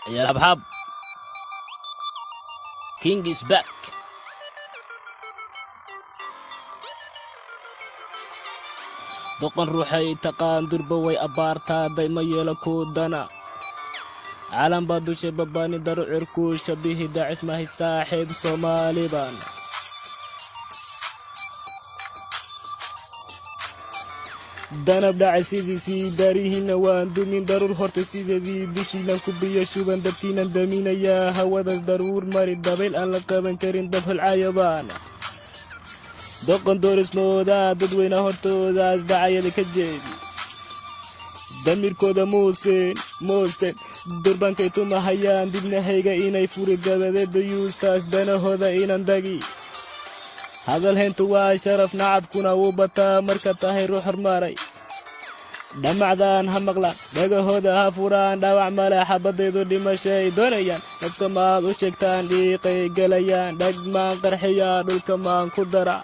يا الحبحب King is back. doqon ruuxay taqaan durba way abaartaaday ma yeelo kuudana caalam baa dusha babaani daro cirku shabihi daacif mahay saaxiib Soomaali baan danab dhacay sidiisii daarihiina waan dumin daruur horta sideedii dushiilan ku biyo shuban dabkiinan daminayaa hawadaas daruur mari dabayl aan la qaban karin dafal cayabaan doqon doorismooda dadweyne hortoodaas dhacayada ka jeedi damirkooda muusen durbankay tumahayaan dibnahayga inay furi gabadeeda yuustaas danahooda inan dagi hadal heentu waa sharaf nacabkuna wuu bataa marka tahay ruux hormaray dhamacdaan ha maqlaan dhagahooda ha furaan dhaawac male xabadaydu dhimashay doonayaan dadka maad u sheegtaan dhiiqay galayaan dhagmaan qarxiyaa dhulka maan ku dara